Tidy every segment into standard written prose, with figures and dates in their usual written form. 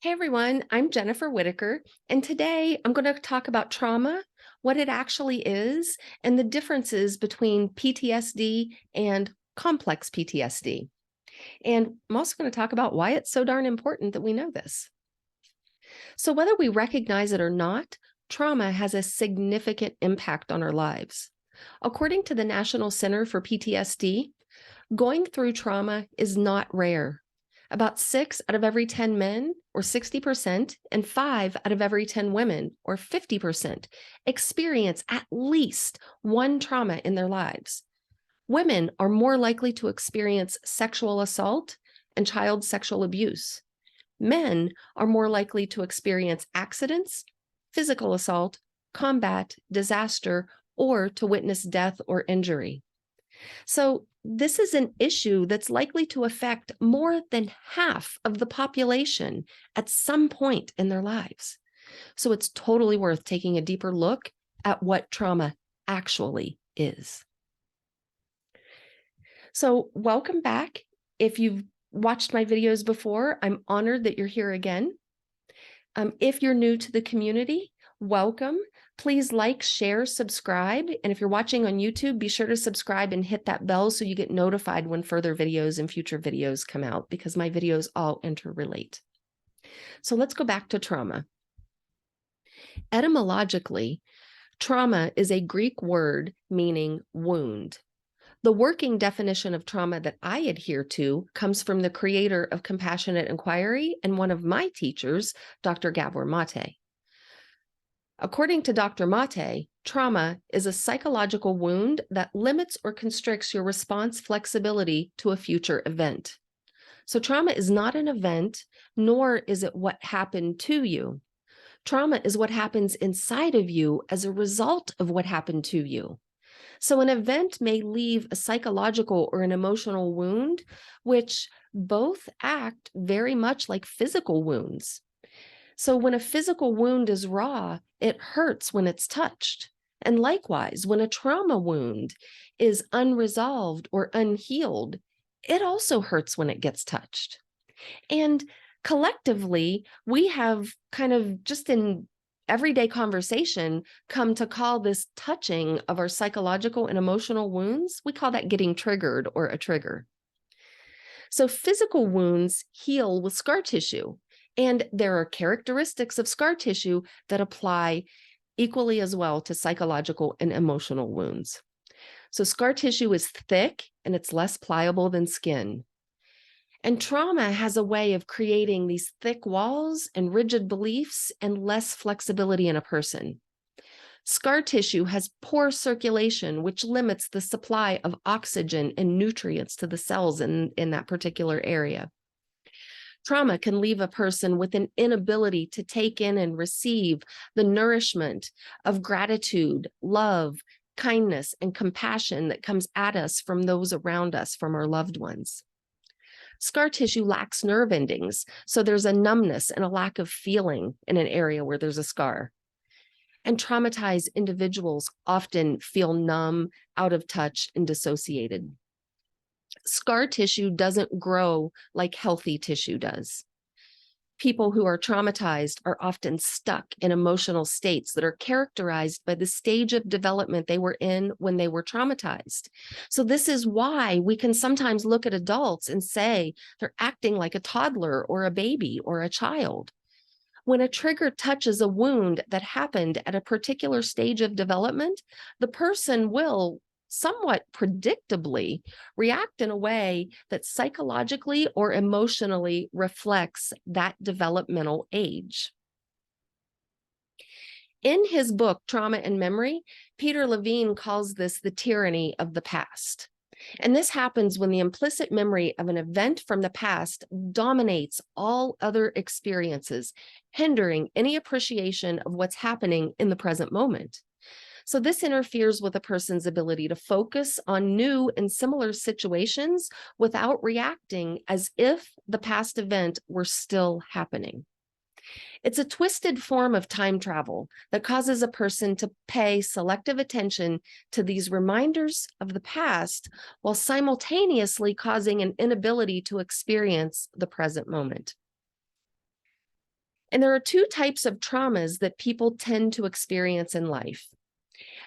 Hey everyone, I'm Jennifer Whitaker, and today I'm going to talk about trauma, what it actually is, and the differences between PTSD and complex PTSD. And I'm also going to talk about why it's so darn important that we know this. So, whether we recognize it or not, trauma has a significant impact on our lives. According to the National Center for PTSD, going through trauma is not rare. About 6 out of every 10 men, or 60%, and 5 out of every 10 women, or 50%, experience at least one trauma in their lives. Women are more likely to experience sexual assault and child sexual abuse. Men are more likely to experience accidents, physical assault, combat, disaster, or to witness death or injury. So, this is an issue that's likely to affect more than half of the population at some point in their lives. So, it's totally worth taking a deeper look at what trauma actually is. So, welcome back. If you've watched my videos before, I'm honored that you're here again. If you're new to the community, welcome. Please like, share, subscribe. And if you're watching on YouTube, be sure to subscribe and hit that bell so you get notified when further videos and future videos come out, because my videos all interrelate. So let's go back to trauma. Etymologically, trauma is a Greek word meaning wound. The working definition of trauma that I adhere to comes from the creator of Compassionate Inquiry and one of my teachers, Dr. Gabor Mate. According to Dr. Mate, trauma is a psychological wound that limits or constricts your response flexibility to a future event. So trauma is not an event, nor is it what happened to you. Trauma is what happens inside of you as a result of what happened to you. So an event may leave a psychological or an emotional wound, which both act very much like physical wounds. So when a physical wound is raw, it hurts when it's touched. And likewise, when a trauma wound is unresolved or unhealed, it also hurts when it gets touched. And collectively, we have kind of just in everyday conversation come to call this touching of our psychological and emotional wounds, we call that getting triggered or a trigger. So physical wounds heal with scar tissue, and there are characteristics of scar tissue that apply equally as well to psychological and emotional wounds. So scar tissue is thick and it's less pliable than skin. And trauma has a way of creating these thick walls and rigid beliefs and less flexibility in a person. Scar tissue has poor circulation, which limits the supply of oxygen and nutrients to the cells in that particular area. Trauma can leave a person with an inability to take in and receive the nourishment of gratitude, love, kindness, and compassion that comes at us from those around us, from our loved ones. Scar tissue lacks nerve endings, so there's a numbness and a lack of feeling in an area where there's a scar. And traumatized individuals often feel numb, out of touch, and dissociated. Scar tissue doesn't grow like healthy tissue does. People who are traumatized are often stuck in emotional states that are characterized by the stage of development they were in when they were traumatized. So this is why we can sometimes look at adults and say they're acting like a toddler or a baby or a child. When a trigger touches a wound that happened at a particular stage of development, the person will somewhat predictably react in a way that psychologically or emotionally reflects that developmental age. In his book, Trauma and Memory, Peter Levine calls this the tyranny of the past. And this happens when the implicit memory of an event from the past dominates all other experiences, hindering any appreciation of what's happening in the present moment. So this interferes with a person's ability to focus on new and similar situations without reacting as if the past event were still happening. It's a twisted form of time travel that causes a person to pay selective attention to these reminders of the past while simultaneously causing an inability to experience the present moment. And there are two types of traumas that people tend to experience in life.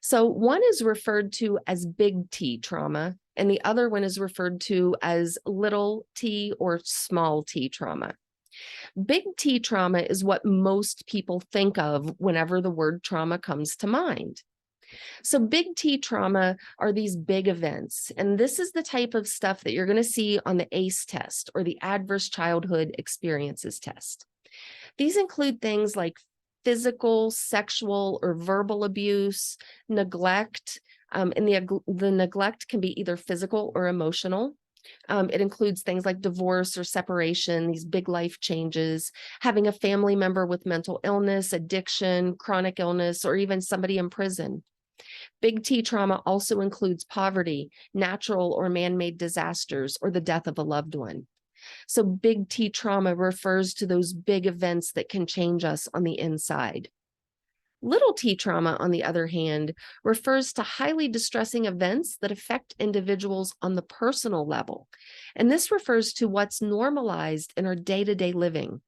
So one is referred to as big T trauma, and the other one is referred to as little t or small t trauma. Big T trauma is what most people think of whenever the word trauma comes to mind. So big T trauma are these big events, and this is the type of stuff that you're going to see on the ACE test, or the Adverse Childhood Experiences test. These include things like physical, sexual, or verbal abuse, neglect, and the neglect can be either physical or emotional. It includes things like divorce or separation, these big life changes, having a family member with mental illness, addiction, chronic illness, or even somebody in prison. Big T trauma also includes poverty, natural or man-made disasters, or the death of a loved one. So big T trauma refers to those big events that can change us on the inside. Little t trauma, on the other hand, refers to highly distressing events that affect individuals on the personal level. And this refers to what's normalized in our day-to-day living.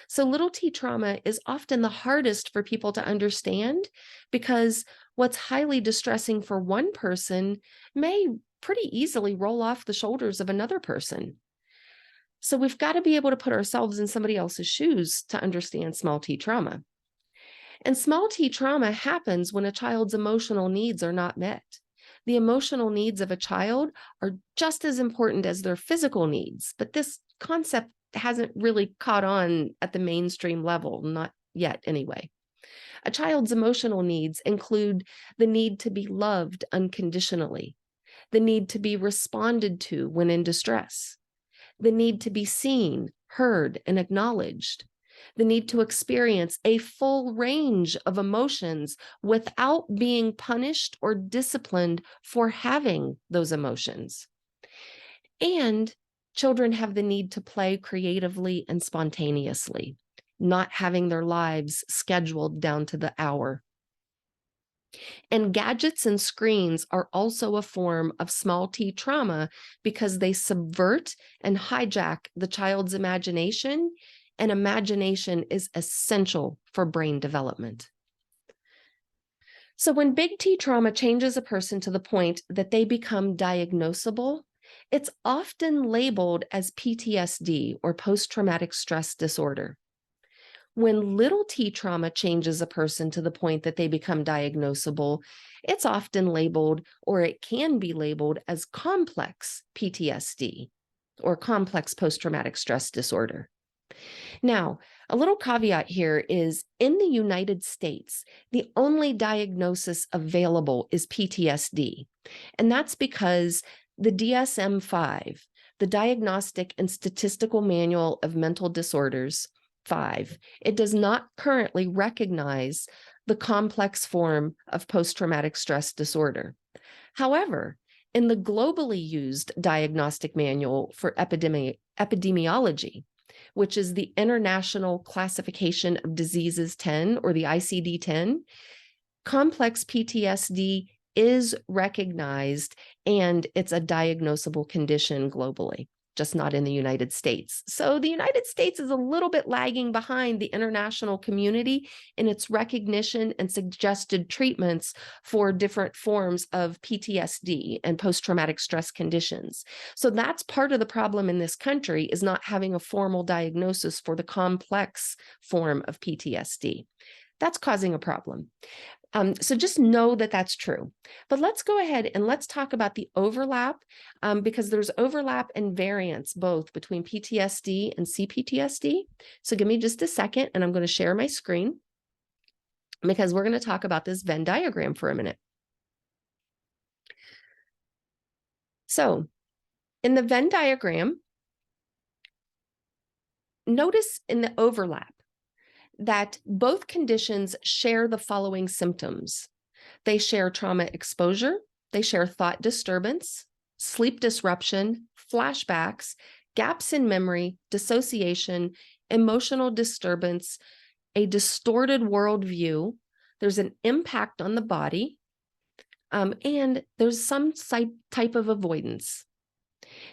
So little t trauma is often the hardest for people to understand because what's highly distressing for one person may pretty easily roll off the shoulders of another person. So we've got to be able to put ourselves in somebody else's shoes to understand small t trauma. And small t trauma happens when a child's emotional needs are not met. The emotional needs of a child are just as important as their physical needs, but this concept hasn't really caught on at the mainstream level, not yet anyway. A child's emotional needs include the need to be loved unconditionally, the need to be responded to when in distress, the need to be seen, heard, and acknowledged, the need to experience a full range of emotions without being punished or disciplined for having those emotions. And children have the need to play creatively and spontaneously, not having their lives scheduled down to the hour. And gadgets and screens are also a form of small t trauma because they subvert and hijack the child's imagination, and imagination is essential for brain development. So when big T trauma changes a person to the point that they become diagnosable, it's often labeled as PTSD, or post-traumatic stress disorder. When little t trauma changes a person to the point that they become diagnosable, it's often labeled, or it can be labeled, as complex PTSD, or complex post-traumatic stress disorder. Now, a little caveat here is, in the United States, the only diagnosis available is PTSD, and that's because the DSM-5, the Diagnostic and Statistical Manual of Mental Disorders, 5, it does not currently recognize the complex form of post-traumatic stress disorder. However, in the globally used diagnostic manual for epidemiology, which is the International Classification of Diseases 10, or the ICD-10, complex PTSD is recognized, and it's a diagnosable condition globally, just not in the United States. So the United States is a little bit lagging behind the international community in its recognition and suggested treatments for different forms of PTSD and post-traumatic stress conditions. So that's part of the problem in this country, is not having a formal diagnosis for the complex form of PTSD. That's causing a problem. So just know that that's true. But let's go ahead and let's talk about the overlap, because there's overlap and variance both between PTSD and cPTSD. So give me just a second, and I'm going to share my screen because we're going to talk about this Venn diagram for a minute. So in the Venn diagram, notice in the overlap that both conditions share the following symptoms. They share trauma exposure, they share thought disturbance, sleep disruption, flashbacks, gaps in memory, dissociation, emotional disturbance, a distorted worldview, there's an impact on the body, and there's some type of avoidance.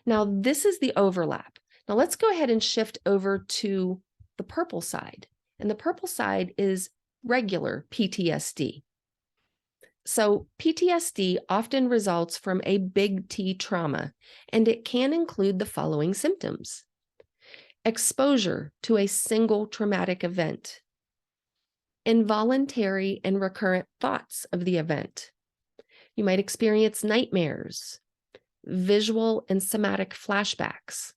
Now, this is the overlap. Now let's go ahead and shift over to the purple side. and the purple side is regular PTSD. So PTSD often results from a big T trauma, and it can include the following symptoms: exposure to a single traumatic event, involuntary and recurrent thoughts of the event. You might experience nightmares, visual and somatic flashbacks.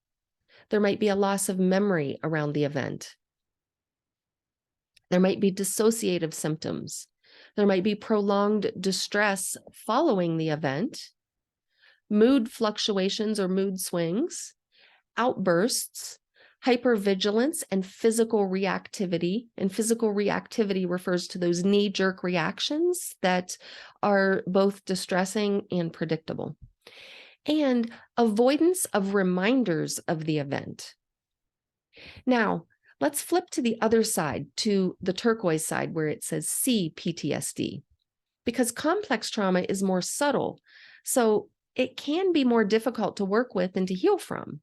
There might be a loss of memory around the event. There might be dissociative symptoms. There might be prolonged distress following the event, mood fluctuations or mood swings, outbursts, hypervigilance, and physical reactivity. And physical reactivity refers to those knee-jerk reactions that are both distressing and predictable. And avoidance of reminders of the event. Now, let's flip to the other side, to the turquoise side where it says cPTSD, because complex trauma is more subtle, so it can be more difficult to work with and to heal from.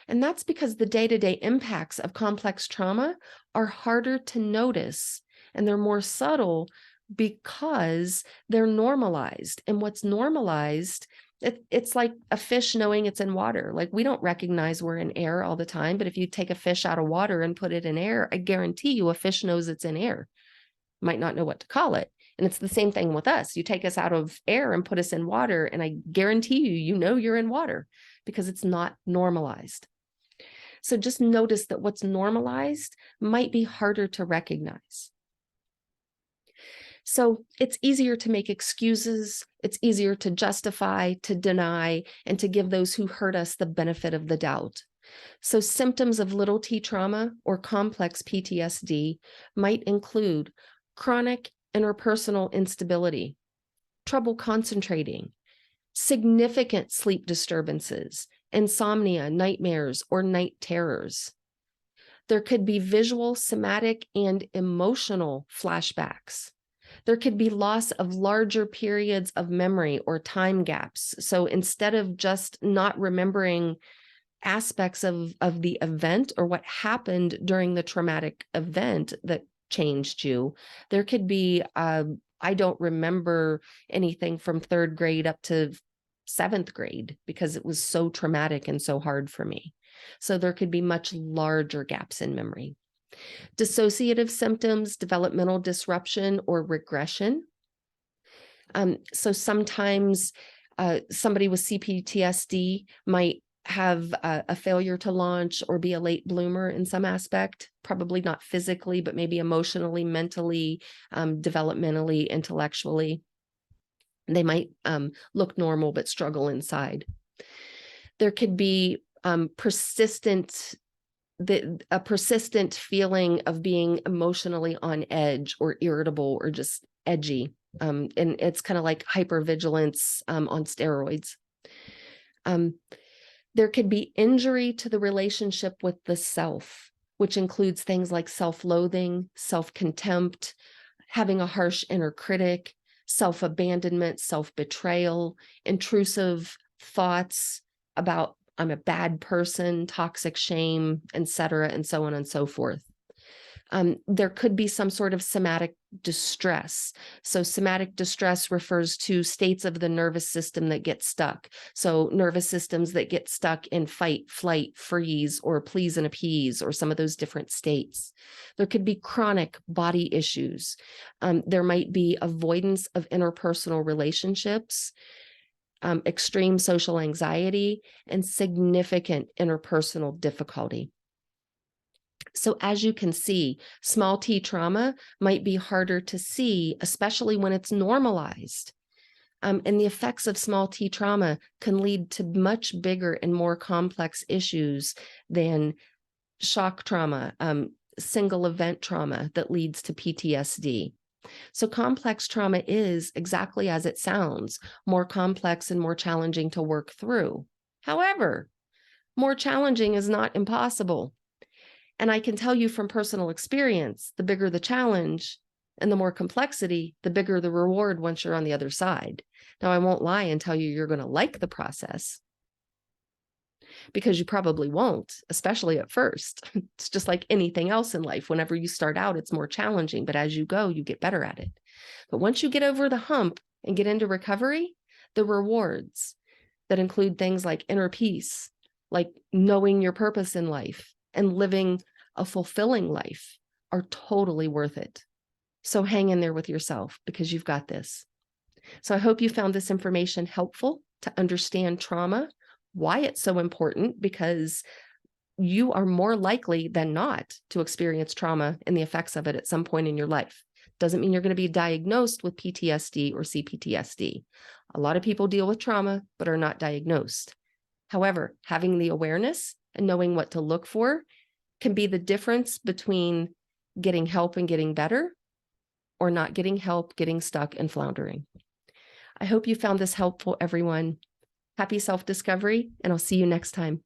And that's because the day-to-day impacts of complex trauma are harder to notice, and they're more subtle because they're normalized. And what's normalized, it's like a fish knowing it's in water. Like, we don't recognize we're in air all the time, but if you take a fish out of water and put it in air, I guarantee you a fish knows it's in air. Might not know what to call it. And it's the same thing with us. You take us out of air and put us in water, and I guarantee you, you know you're in water because it's not normalized. So just notice that what's normalized might be harder to recognize. So it's easier to make excuses, it's easier to justify, to deny, and to give those who hurt us the benefit of the doubt. So symptoms of little t trauma or complex PTSD might include chronic interpersonal instability, trouble concentrating, significant sleep disturbances, insomnia, nightmares, or night terrors. There could be visual, somatic, and emotional flashbacks. There could be loss of larger periods of memory or time gaps. So instead of just not remembering aspects of the event or what happened during the traumatic event that changed you, there could be, I don't remember anything from 3rd grade up to 7th grade because it was so traumatic and so hard for me. So there could be much larger gaps in memory. Dissociative symptoms, developmental disruption or regression. So sometimes somebody with cPTSD might have a failure to launch or be a late bloomer in some aspect, probably not physically, but maybe emotionally, mentally, developmentally, intellectually. They might look normal but struggle inside. There could be a persistent feeling of being emotionally on edge or irritable or just edgy. And it's kind of like hypervigilance on steroids. There could be injury to the relationship with the self, which includes things like self-loathing, self-contempt, having a harsh inner critic, self-abandonment, self-betrayal, intrusive thoughts about I'm a bad person, toxic shame, etc., and so on and so forth. There could be some sort of somatic distress. So somatic distress refers to states of the nervous system that get stuck. So nervous systems that get stuck in fight, flight, freeze, or please and appease, or some of those different states. There could be chronic body issues. There might be avoidance of interpersonal relationships, extreme social anxiety, and significant interpersonal difficulty. So as you can see, small t trauma might be harder to see, especially when it's normalized. And the effects of small t trauma can lead to much bigger and more complex issues than shock trauma, single event trauma that leads to PTSD. So complex trauma is, exactly as it sounds, more complex and more challenging to work through. However, more challenging is not impossible. And I can tell you from personal experience, the bigger the challenge and the more complexity, the bigger the reward once you're on the other side. Now, I won't lie and tell you you're going to like the process. because you probably won't, especially at first. It's just like anything else in life. Whenever you start out, it's more challenging, but as you go, you get better at it. But once you get over the hump and get into recovery, the rewards that include things like inner peace, like knowing your purpose in life and living a fulfilling life, are totally worth it. So hang in there with yourself, because you've got this. So I hope you found this information helpful to understand trauma, why it's so important, because you are more likely than not to experience trauma and the effects of it at some point in your life. Doesn't mean you're going to be diagnosed with PTSD or cPTSD. A lot of people deal with trauma but are not diagnosed. However, having the awareness and knowing what to look for can be the difference between getting help and getting better, or not getting help, getting stuck and floundering. I hope you found this helpful, everyone. Happy self-discovery, and I'll see you next time.